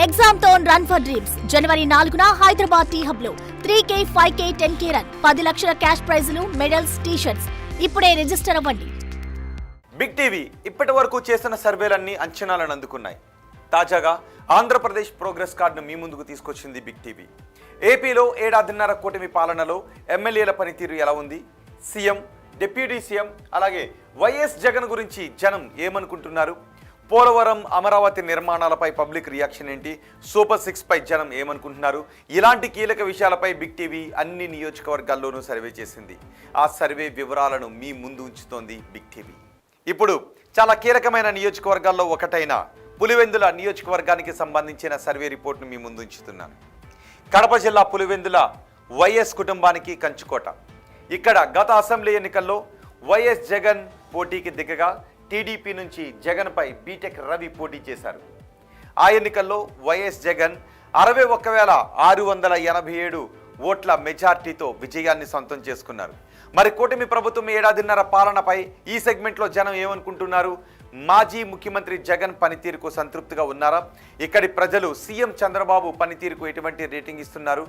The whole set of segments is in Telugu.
ఎగ్జామ్ తో రన్ ఫర్ డ్రీమ్స్ జనవరి 4న హైదరాబాద్ టీ హబ్ లో 3K, 5K, 10K రన్ 10 లక్షల క్యాష్ ప్రైజులు, మెడల్స్, టీ-షర్ట్స్. ఇప్పుడే రిజిస్టర్ అవ్వండి. బిగ్ టీవీ ఇప్పటి వరకు చేసిన సర్వేలన్నీ అంచనాలను అందుకున్నాయి. తాజాగా ఆంధ్రప్రదేశ్ ప్రోగ్రెస్ కార్డును మీ ముందుకు తీసుకొచ్చింది బిగ్ టీవీ. ఏపీలో ఏడాదిన్నర కూటమి పాలనలో ఎమ్మెల్యేల పనితీరు ఎలా ఉంది, సీఎం, డిప్యూటీ సీఎం అలాగే వైఎస్ జగన్ గురించి జనం ఏమనుకుంటున్నారు, పోలవరం, అమరావతి నిర్మాణాలపై పబ్లిక్ రియాక్షన్ ఏంటి, సూపర్ 6 పై జనం ఏమనుకుంటున్నారు, ఇలాంటి కీలక విషయాలపై బిగ్ టీవీ అన్ని నియోజకవర్గాల్లోనూ సర్వే చేసింది. ఆ సర్వే వివరాలను మీ ముందు ఉంచుతోంది బిగ్ టీవీ. ఇప్పుడు చాలా కీలకమైన నియోజకవర్గాల్లో ఒకటైన పులివెందుల నియోజకవర్గానికి సంబంధించిన సర్వే రిపోర్ట్ను మీ ముందు ఉంచుతున్నాను. కడప జిల్లా పులివెందుల వైఎస్ కుటుంబానికి కంచుకోట. ఇక్కడ గత అసెంబ్లీ ఎన్నికల్లో వైఎస్ జగన్ పోటీకి దిగగా టీడీపీ నుంచి జగన్పై బీటెక్ రవి పోటీ చేశారు. ఆ ఎన్నికల్లో వైఎస్ జగన్ 61,687 ఓట్ల మెజార్టీతో విజయాన్ని సొంతం చేసుకున్నారు. మరి కూటమి ప్రభుత్వం ఏడాదిన్నర పాలనపై ఈ సెగ్మెంట్లో జనం ఏమనుకుంటున్నారు? మాజీ ముఖ్యమంత్రి జగన్ పనితీరుకు సంతృప్తిగా ఉన్నారా? ఇక్కడి ప్రజలు సీఎం చంద్రబాబు పనితీరుకు ఎటువంటి రేటింగ్ ఇస్తున్నారు?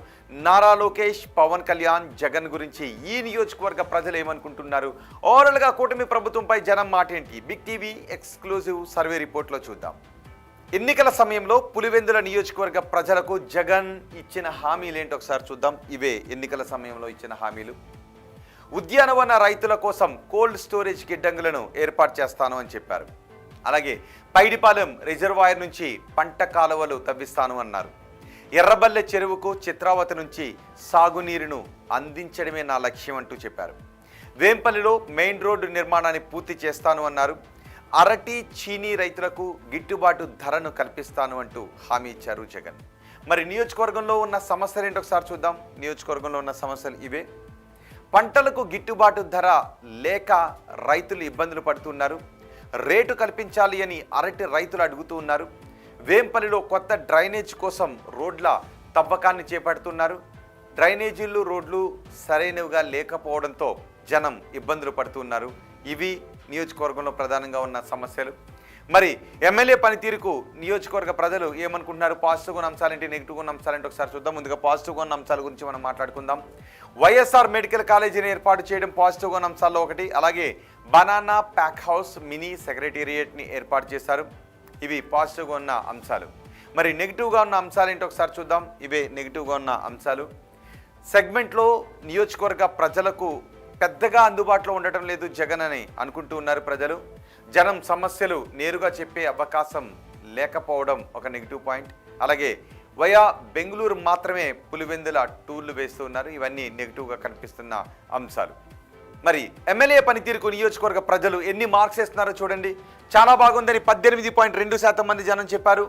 నారా లోకేష్, పవన్ కళ్యాణ్, జగన్ గురించి ఈ నియోజకవర్గ ప్రజలు ఏమనుకుంటున్నారు? ఓవరాల్గా కూటమి ప్రభుత్వంపై జనం మాట ఏంటి? బిగ్ టీవీ ఎక్స్క్లూజివ్ సర్వే రిపోర్ట్లో చూద్దాం. ఎన్నికల సమయంలో పులివెందుల నియోజకవర్గ ప్రజలకు జగన్ ఇచ్చిన హామీలేంటి ఒకసారి చూద్దాం. ఇవే ఎన్నికల సమయంలో ఇచ్చిన హామీలు. ఉద్యానవన రైతుల కోసం కోల్డ్ స్టోరేజ్ గిడ్డంగులను ఏర్పాటు చేస్తాను అని చెప్పారు. అలాగే పైడిపాలెం రిజర్వాయర్ నుంచి పంట కాలువలు తవ్విస్తాను అన్నారు. ఎర్రబల్లె చెరువుకు చిత్రావతి నుంచి సాగునీరును అందించడమే నా లక్ష్యం అంటూ చెప్పారు. వేంపల్లిలో మెయిన్ రోడ్డు నిర్మాణాన్ని పూర్తి చేస్తాను అన్నారు. అరటి, చీనీ రైతులకు గిట్టుబాటు ధరను కల్పిస్తాను అంటూ హామీ ఇచ్చారు జగన్. మరి నియోజకవర్గంలో ఉన్న సమస్యలు ఏంటో ఒకసారి చూద్దాం. నియోజకవర్గంలో ఉన్న సమస్యలు ఇవే. పంటలకు గిట్టుబాటు ధర లేక రైతులు ఇబ్బందులు పడుతున్నారు. రేటు కల్పించాలి అని అరటి రైతులు అడుగుతూ ఉన్నారు. వేంపల్లిలో కొత్త డ్రైనేజ్ కోసం రోడ్ల తవ్వకాన్ని చేపడుతున్నారు. డ్రైనేజీలు, రోడ్లు సరైనవిగా లేకపోవడంతో జనం ఇబ్బందులు పడుతున్నారు. ఇవి నియోజకవర్గంలో ప్రధానంగా ఉన్న సమస్యలు. మరి ఎమ్మెల్యే పనితీరుకు నియోజకవర్గ ప్రజలు ఏమనుకుంటున్నారు? పాజిటివ్గా ఉన్న అంశాలేంటి, నెగిటివ్గా ఉన్న అంశాలేంటి ఒకసారి చూద్దాం. ముందుగా పాజిటివ్గా ఉన్న అంశాల గురించి మనం మాట్లాడుకుందాం. వైఎస్ఆర్ మెడికల్ కాలేజీని ఏర్పాటు చేయడం పాజిటివ్గా ఉన్న అంశాల్లో ఒకటి. అలాగే బనానా ప్యాక్ హౌస్, మినీ సెక్రటేరియట్ని ఏర్పాటు చేశారు. ఇవి పాజిటివ్గా ఉన్న అంశాలు. మరి నెగిటివ్గా ఉన్న అంశాలు ఏంటో ఒకసారి చూద్దాం. ఇవే నెగిటివ్గా ఉన్న అంశాలు. సెగ్మెంట్లో నియోజకవర్గ ప్రజలకు పెద్దగా అందుబాటులో ఉండటం లేదు జగన్ అని అనుకుంటూ ఉన్నారు ప్రజలు. జనం సమస్యలు నేరుగా చెప్పే అవకాశం లేకపోవడం ఒక నెగిటివ్ పాయింట్. అలాగే వయా బెంగళూరు మాత్రమే పులివెందుల టూర్లు వేస్తూ ఉన్నారు. ఇవన్నీ నెగిటివ్గా కనిపిస్తున్న అంశాలు. మరి ఎమ్మెల్యే పనితీరుకు నియోజకవర్గ ప్రజలు ఎన్ని మార్క్స్ ఇస్తున్నారో చూడండి. చాలా బాగుందని 18.2% మంది జనం చెప్పారు.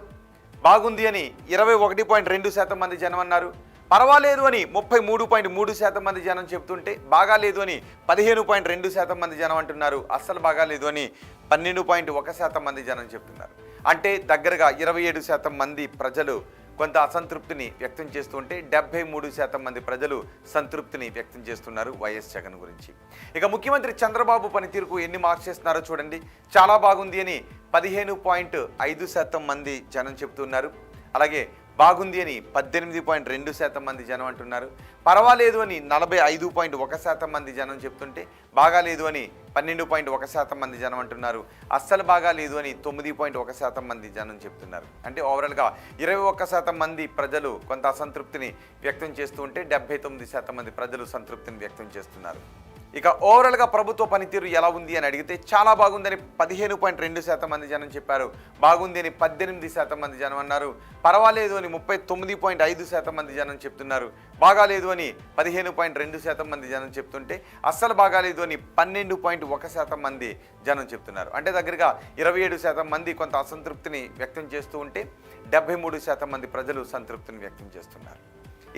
బాగుంది అని 21.2% మంది జనం అన్నారు. పర్వాలేదు అని 33.3% మంది జనం చెప్తుంటే, బాగాలేదు అని 15.2% మంది జనం అంటున్నారు. అస్సలు బాగాలేదు అని 12.1% మంది జనం చెప్తున్నారు. అంటే దగ్గరగా 27% మంది ప్రజలు కొంత అసంతృప్తిని వ్యక్తం చేస్తుంటే 73% మంది ప్రజలు సంతృప్తిని వ్యక్తం చేస్తున్నారు వైఎస్ జగన్ గురించి. ఇక ముఖ్యమంత్రి చంద్రబాబు పనితీరుకు ఎన్ని మార్క్స్ ఇస్తున్నారో చూడండి. చాలా బాగుంది అని 15.5% మంది జనం చెప్తున్నారు. అలాగే బాగుంది అని 18.2% మంది జనం అంటున్నారు. పర్వాలేదు అని 45.1% మంది జనం చెప్తుంటే, బాగాలేదు అని 12.1% మంది జనం అంటున్నారు. అస్సలు బాగాలేదు అని 9.1% మంది జనం చెప్తున్నారు. అంటే ఓవరాల్గా 21% మంది ప్రజలు కొంత అసంతృప్తిని వ్యక్తం చేస్తూ ఉంటే 79% మంది ప్రజలు సంతృప్తిని వ్యక్తం చేస్తున్నారు. ఇక ఓవరాల్గా ప్రభుత్వ పనితీరు ఎలా ఉంది అని అడిగితే చాలా బాగుందని 15.2% మంది జనం చెప్పారు. బాగుంది అని 18% మంది జనం అన్నారు. పర్వాలేదు అని 39.5% మంది జనం చెప్తున్నారు. బాగాలేదు అని 15.2% మంది జనం చెప్తుంటే, అస్సలు బాగాలేదు అని 12.1% మంది జనం చెప్తున్నారు. అంటే దగ్గరగా 27% మంది కొంత అసంతృప్తిని వ్యక్తం చేస్తూ ఉంటే 73% మంది ప్రజలు సంతృప్తిని వ్యక్తం చేస్తున్నారు.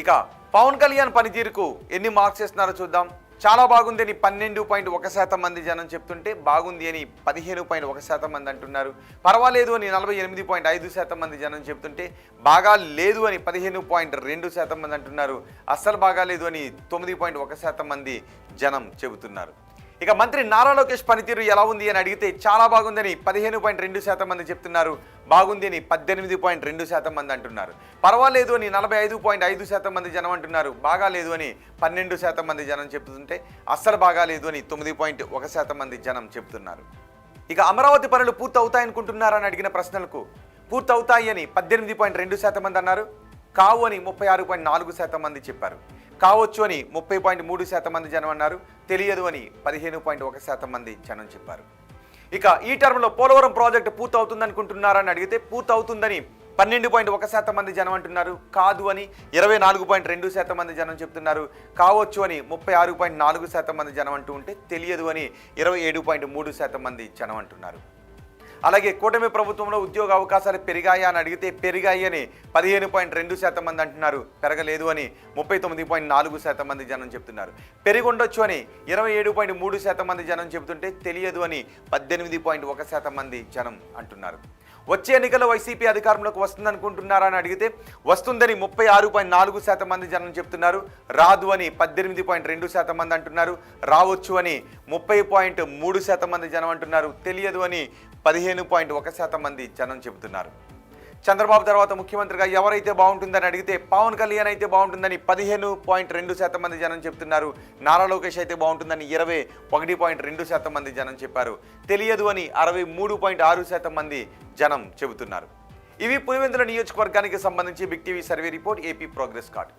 ఇక పవన్ కళ్యాణ్ పనితీరుకు ఎన్ని మార్క్స్ ఇస్తున్నారో చూద్దాం. చాలా బాగుంది అని 12.1% మంది జనం చెప్తుంటే, బాగుంది అని 15.1% మంది అంటున్నారు. పర్వాలేదు అని 48.5% మంది జనం చెప్తుంటే, బాగా లేదు అని 15.2% మంది అంటున్నారు. అస్సలు బాగాలేదు అని 9.1% మంది జనం చెబుతున్నారు. ఇక మంత్రి నారా లోకేష్ పనితీరు ఎలా ఉంది అని అడిగితే చాలా బాగుందని 15.2% మంది చెప్తున్నారు. బాగుంది అని 18.2% మంది అంటున్నారు. పర్వాలేదు అని 45.5% మంది జనం అంటున్నారు. బాగా లేదు అని 12% మంది జనం చెప్తుంటే అస్సలు బాగా లేదు అని 9.1% మంది జనం చెప్తున్నారు. ఇక అమరావతి పనులు పూర్తి అవుతాయనుకుంటున్నారని అడిగిన ప్రశ్నలకు పూర్తి అవుతాయి అని 18.2% మంది అన్నారు. కావు అని 36.4% మంది చెప్పారు. కావచ్చు అని 30.3% మంది జనం అన్నారు. తెలియదు అని 15.1% మంది జనం చెప్పారు. ఇక ఈ టర్మ్లో పోలవరం ప్రాజెక్టు పూర్తి అవుతుందనుకుంటున్నారని అడిగితే పూర్తి అవుతుందని 12.1% మంది జనం అంటున్నారు. కాదు అని 24.2% మంది జనం చెప్తున్నారు. కావచ్చు అని 36.4% మంది జనం అంటూ ఉంటే తెలియదు అని 27.3% మంది జనం అంటున్నారు. అలాగే కూటమి ప్రభుత్వంలో ఉద్యోగ అవకాశాలు పెరిగాయా అని అడిగితే పెరిగాయి అని 15.2% మంది అంటున్నారు. పెరగలేదు అని 39.4% మంది జనం చెప్తున్నారు. పెరిగి ఉండొచ్చు అని 27.3% మంది జనం చెబుతుంటే తెలియదు అని 18.1% మంది జనం అంటున్నారు. వచ్చే ఎన్నికల్లో వైసీపీ అధికారంలోకి వస్తుందనుకుంటున్నారా అని అడిగితే వస్తుందని 36.4% మంది జనం చెప్తున్నారు. రాదు అని 18.2% మంది అంటున్నారు. రావచ్చు అని 30.3% మంది జనం అంటున్నారు. తెలియదు అని 15.1% మంది జనం చెబుతున్నారు. చంద్రబాబు తర్వాత ముఖ్యమంత్రిగా ఎవరైతే బాగుంటుందని అడిగితే పవన్ కళ్యాణ్ అయితే బాగుంటుందని 15.2% మంది జనం చెప్తున్నారు. నారా లోకేష్ అయితే బాగుంటుందని 21.2% మంది జనం చెప్పారు. తెలియదు అని 63.6% మంది జనం చెబుతున్నారు. ఇవి పులివెందుల నియోజకవర్గానికి సంబంధించి big TV survey report AP progress card.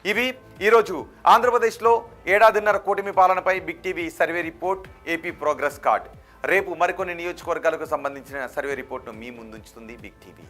ఇవి ఈరోజు ఆంధ్రప్రదేశ్లో ఏడాదిన్నర కూటమి పాలనపై big TV survey report AP progress card. రేపు మరికొన్ని నియోజకవర్గాలకు సంబంధించిన సర్వే రిపోర్ట్ను మీ ముందుంచుతుంది బిగ్ టీవీ.